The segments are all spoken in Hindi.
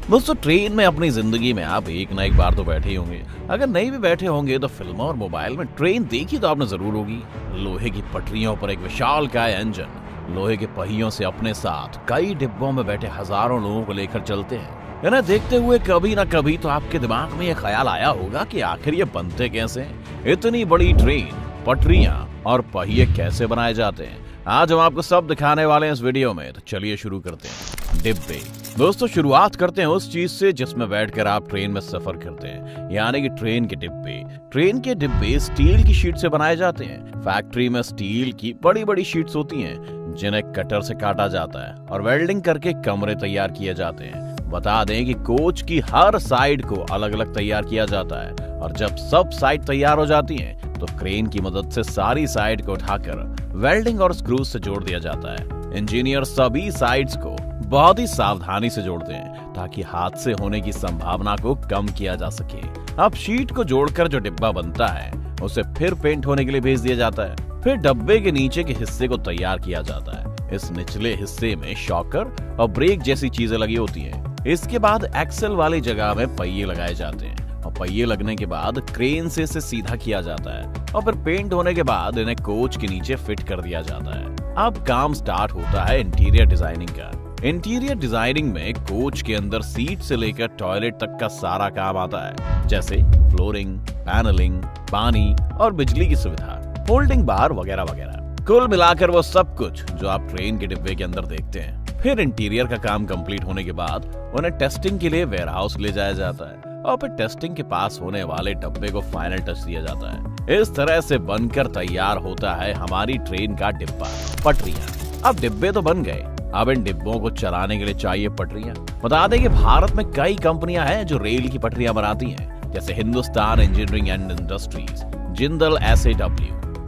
दोस्तों, ट्रेन में अपनी जिंदगी में आप एक ना एक बार तो बैठे ही होंगे। अगर नहीं भी बैठे होंगे तो फिल्मों और मोबाइल में ट्रेन देखी तो आपने जरूर होगी। लोहे की पटरियों पर एक विशालकाय इंजन, लोहे के पहियों से अपने साथ कई डिब्बों में बैठे हजारों लोगों को लेकर चलते हैं। इन्हें देखते हुए कभी ना कभी तो आपके दिमाग में यह ख्याल आया होगा कि आखिर ये बनते कैसे हैं? इतनी बड़ी ट्रेन, पटरियां और पहिए कैसे बनाए जाते हैं? आज हम आपको सब दिखाने वाले हैं इस वीडियो में। तो चलिए शुरू करते हैं। डिब्बे। दोस्तों, शुरुआत करते हैं उस चीज से जिसमें बैठकर आप ट्रेन में सफर करते हैं, यानी कि ट्रेन के डिब्बे। ट्रेन के डिब्बे स्टील की शीट से बनाए जाते हैं। फैक्ट्री में स्टील की बड़ी बड़ी शीट्स होती हैं जिन्हें कटर से काटा जाता है और वेल्डिंग करके कमरे तैयार किए जाते हैं। बता दें कि कोच की हर साइड को अलग अलग तैयार किया जाता है और जब सब साइड तैयार हो जाती हैं तो क्रेन की मदद से सारी साइड को उठाकर वेल्डिंग और स्क्रूज से जोड़ दिया जाता है। इंजीनियर सभी साइड्स को बहुत ही सावधानी से जोड़ते हैं ताकि हादसे होने की संभावना को कम किया जा सके। अब शीट को जोड़कर जो डिब्बा बनता है उसे फिर पेंट होने के लिए भेज दिया जाता है। फिर डब्बे के नीचे के हिस्से को तैयार किया जाता है। इस निचले हिस्से में शॉकर और ब्रेक जैसी चीजें लगी होती हैं। इसके बाद एक्सेल वाली जगह में पहिए लगाए जाते हैं और पहिए लगने के बाद क्रेन से इसे सीधा किया जाता है और फिर पेंट होने के बाद इन्हें कोच के नीचे फिट कर दिया जाता है। अब काम स्टार्ट होता है इंटीरियर डिजाइनिंग का। इंटीरियर डिजाइनिंग में कोच के अंदर सीट से लेकर टॉयलेट तक का सारा काम आता है, जैसे फ्लोरिंग, पैनलिंग, पानी और बिजली की सुविधा, होल्डिंग बार वगैरह वगैरह। कुल मिलाकर वो सब कुछ जो आप ट्रेन के डिब्बे के अंदर देखते हैं। फिर इंटीरियर का काम कंप्लीट होने के बाद उन्हें टेस्टिंग के लिए वेयरहाउस ले जाया जाता है और फिर टेस्टिंग के पास होने वाले डब्बे को फाइनल टच दिया जाता है। इस तरह से बनकर तैयार होता है हमारी ट्रेन का डिब्बा, पटरियां। अब डिब्बे तो बन गए, अब इन डिब्बों को चलाने के लिए चाहिए पटरियां। बता दें कि भारत में कई कंपनियां हैं जो रेल की पटरियां बनाती हैं, जैसे Hindustan engineering and industries, Jindal SAW,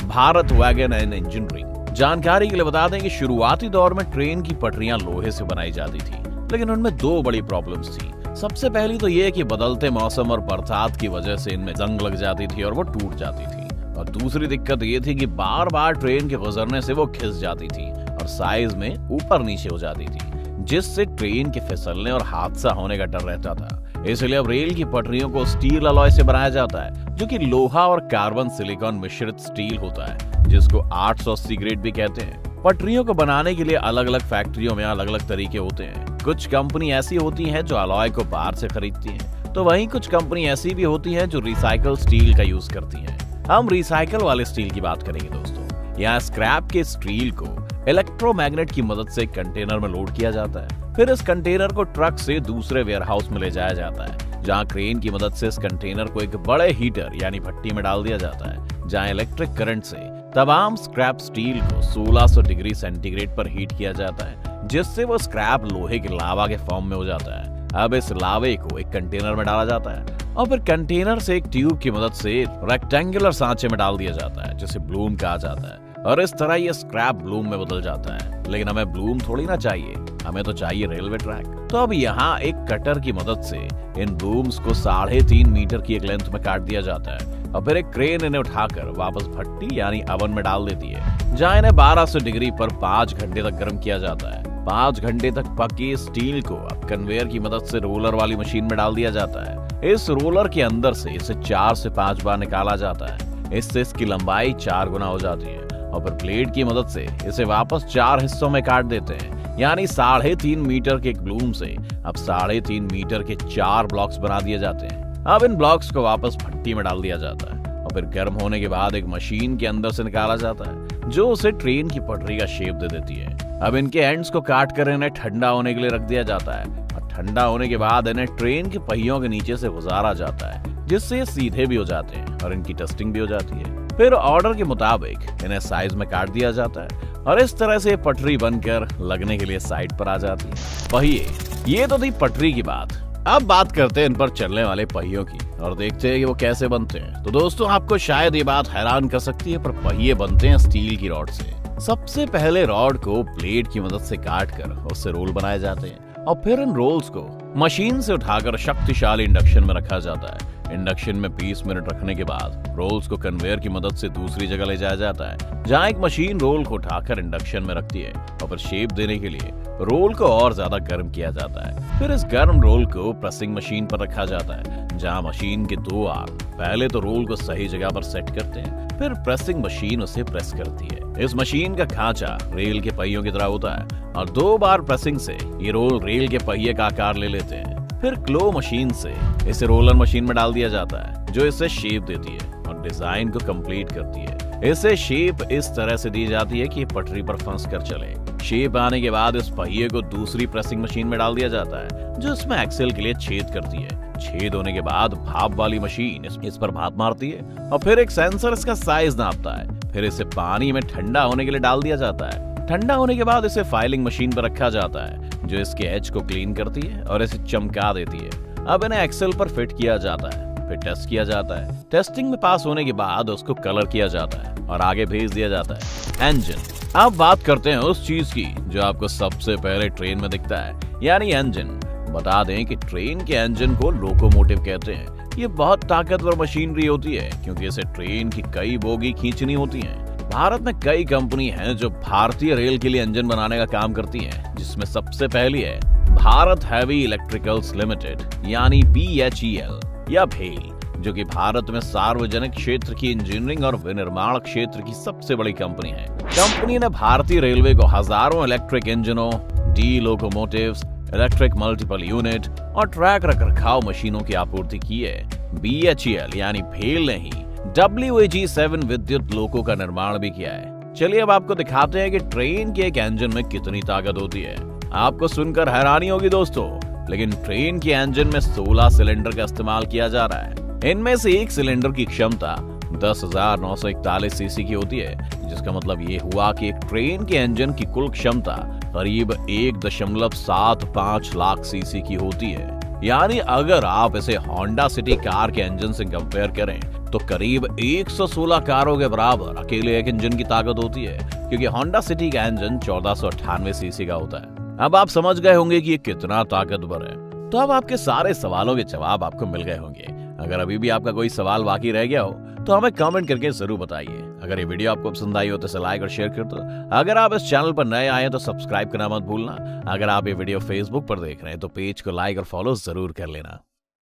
Bharat wagon and engineering. जानकारी के लिए बता दें कि शुरुआती दौर में ट्रेन की पटरियां लोहे से बनाई जाती थी, लेकिन उनमें दो बड़ी प्रॉब्लम्स थी। सबसे पहली तो ये कि बदलते मौसम और बरसात की वजह से इनमें जंग लग जाती थी और वो टूट जाती थी, और दूसरी दिक्कत ये थी कि बार बार ट्रेन के गुजरने से वो खिस जाती थी और साइज में ऊपर नीचे हो जाती थी, जिससे ट्रेन के फिसलने और हादसा होने का डर रहता था। इसलिए अब रेल की पटरियों को स्टील अलॉय से बनाया जाता है, जो कि लोहा और कार्बन सिलिकॉन मिश्रित स्टील होता है, जिसको 880 ग्रेड भी कहते हैं। पटरियों को बनाने के लिए अलग अलग फैक्ट्रियों में अलग अलग तरीके होते हैं। कुछ कंपनी ऐसी होती हैं जो अलॉय को बाहर से खरीदती हैं, तो वहीं कुछ कंपनी ऐसी भी होती हैं जो रिसाइकल स्टील का यूज करती हैं। हम रिसाइकल वाले स्टील की बात करेंगे दोस्तों। यहाँ स्क्रैप के स्टील को इलेक्ट्रोमैग्नेट की मदद से कंटेनर में लोड किया जाता है। फिर इस कंटेनर को ट्रक से दूसरे वेयरहाउस में ले जाया जाता है, जहाँ क्रेन की मदद से इस कंटेनर को एक बड़े हीटर यानी भट्टी में डाल दिया जाता है, जहाँ इलेक्ट्रिक करंट से तमाम स्क्रैप स्टील को 1600 डिग्री सेंटीग्रेड पर हीट किया जाता है, जिससे वो स्क्रैप लोहे के लावा के फॉर्म में हो जाता है। अब इस लावे को एक कंटेनर में डाला जाता है और फिर कंटेनर से एक ट्यूब की मदद से रेक्टेंगुलर सांचे में डाल दिया जाता है, जिसे ब्लूम कहा जाता है, और इस तरह ये स्क्रैप ब्लूम में बदल जाता है। लेकिन हमें ब्लूम थोड़ी ना चाहिए, हमें तो चाहिए रेलवे ट्रैक। तो अब यहाँ एक कटर की मदद से इन ब्लूम्स को 3.5 मीटर की एक लेंथ में काट दिया जाता है और फिर एक क्रेन इन्हें उठाकर वापस भट्टी यानी ओवन में डाल देती है, जहाँ इन्हें 1200 डिग्री पर 5 घंटे तक गर्म किया जाता है। 5 घंटे तक पके स्टील को अब कन्वेयर की मदद से रोलर वाली मशीन में डाल दिया जाता है। इस रोलर के अंदर से इसे 4 से 5 बार निकाला जाता है। इससे इसकी लंबाई 4 गुना हो जाती है और फिर ब्लेड की मदद से इसे वापस 4 हिस्सों में काट देते हैं, यानी 3.5 मीटर के एक ब्लूम से अब 3.5 मीटर के 4 ब्लॉक्स बना दिए जाते हैं। अब इन ब्लॉक्स को वापस भट्टी में डाल दिया जाता है और फिर गर्म होने के बाद एक मशीन के अंदर से निकाला जाता है, जो उसे ट्रेन की पटरी का शेप दे देती है। अब इनके एंड्स को काट कर इन्हें ठंडा होने के लिए रख दिया जाता है और ठंडा होने के बाद इन्हें ट्रेन के पहियों के नीचे से गुजारा जाता है, जिससे ये सीधे भी हो जाते हैं और इनकी टेस्टिंग भी हो जाती है। फिर ऑर्डर के मुताबिक इन्हें साइज में काट दिया जाता है और इस तरह से पटरी बनकर लगने के लिए साइड पर आ जाती है। पहिए, ये तो थी पटरी की बात। अब बात करते हैं इन पर चलने वाले पहियों की और देखते हैं कि वो कैसे बनते हैं। तो दोस्तों, आपको शायद ये बात हैरान कर सकती है, पर पहिए बनते हैं स्टील की रॉड से। सबसे पहले रॉड को ब्लेड की मदद से काट कर उससे रोल बनाए जाते हैं और फिर इन रोल्स को मशीन से उठाकर शक्तिशाली इंडक्शन में रखा जाता है। इंडक्शन में 20 मिनट रखने के बाद रोल्स को कन्वेयर की मदद से दूसरी जगह ले जाया जाता है, जहां एक मशीन रोल को उठाकर इंडक्शन में रखती है और फिर शेप देने के लिए रोल को और ज्यादा गर्म किया जाता है। फिर इस गर्म रोल को प्रेसिंग मशीन पर रखा जाता है, जहां मशीन के 2 आर्म पहले तो रोल को सही जगह पर सेट करते हैं, फिर प्रेसिंग मशीन उसे प्रेस करती है। इस मशीन का खांचा रेल के पहियों की तरह होता है और 2 बार प्रेसिंग से ये रोल रेल के पहिए का आकार ले लेते हैं। फिर क्लो मशीन से इसे रोलर मशीन में डाल दिया जाता है, जो इसे शेप देती है और डिजाइन को कंप्लीट करती है। इसे शेप इस तरह से दी जाती है कि ये पटरी पर फंस कर चले। शेप आने के बाद इस पहिए को दूसरी प्रेसिंग मशीन में डाल दिया जाता है, जो इसमें एक्सेल के लिए छेद करती है। छेद होने के बाद भाप वाली मशीन इस पर भाप मारती है और फिर एक सेंसर इसका साइज नापता है। फिर इसे पानी में ठंडा होने के लिए डाल दिया जाता है। ठंडा होने के बाद इसे फाइलिंग मशीन पर रखा जाता है, जो इसके एज को क्लीन करती है और इसे चमका देती है। अब इन्हें एक्सेल पर फिट किया जाता है, फिर टेस्ट किया जाता है। टेस्टिंग में पास होने के बाद उसको कलर किया जाता है और आगे भेज दिया जाता है। इंजन। अब बात करते हैं उस चीज की जो आपको सबसे पहले ट्रेन में दिखता है, यानी इंजन। बता दें कि ट्रेन के इंजन को लोकोमोटिव कहते हैं। ये बहुत ताकतवर मशीनरी होती है क्योंकि इसे ट्रेन की कई बोगी खींचनी होती हैं। भारत में कई कंपनी हैं जो भारतीय रेल के लिए इंजन बनाने का काम करती हैं, जिसमें सबसे पहली है भारत हैवी इलेक्ट्रिकल्स लिमिटेड यानी BHEL या भेल, जो कि भारत में सार्वजनिक क्षेत्र की इंजीनियरिंग और विनिर्माण क्षेत्र की सबसे बड़ी कंपनी है। कंपनी ने भारतीय रेलवे को हजारों इलेक्ट्रिक इंजनों, D locomotives, electric multiple unit और ट्रैक रखरखाव मशीनों की आपूर्ति की है। BHEL यानी भेल ने ही WAG-7 विद्युत लोको का निर्माण भी किया है। चलिए अब आपको दिखाते हैं कि ट्रेन के एक इंजन में कितनी ताकत होती है। आपको सुनकर हैरानी होगी दोस्तों, लेकिन ट्रेन के इंजन में 16 सिलेंडर का इस्तेमाल किया जा रहा है। इनमें से एक सिलेंडर की क्षमता 10,941 सीसी की होती है, जिसका मतलब ये हुआ कि एक ट्रेन के इंजन की कुल क्षमता करीब 1.75 लाख सीसी की होती है। यानी अगर आप इसे होंडा सिटी कार के इंजन से कंपेयर करें तो करीब 116 कारों के बराबर अकेले एक इंजन की ताकत होती है, क्योंकि होंडा सिटी का इंजन 1498 सीसी का होता है। अब आप समझ गए होंगे कि ये कितना ताकतवर है। तो अब आपके सारे सवालों के जवाब आपको मिल गए होंगे। अगर अभी भी आपका कोई सवाल बाकी रह गया हो तो हमें कमेंट करके जरूर बताइए। अगर ये वीडियो आपको पसंद आई हो तो इसे लाइक और शेयर कर दो। अगर आप इस चैनल पर नए आए हैं तो सब्सक्राइब करना मत भूलना। अगर आप ये वीडियो फेसबुक पर देख रहे हैं तो पेज को लाइक और फॉलो जरूर कर लेना।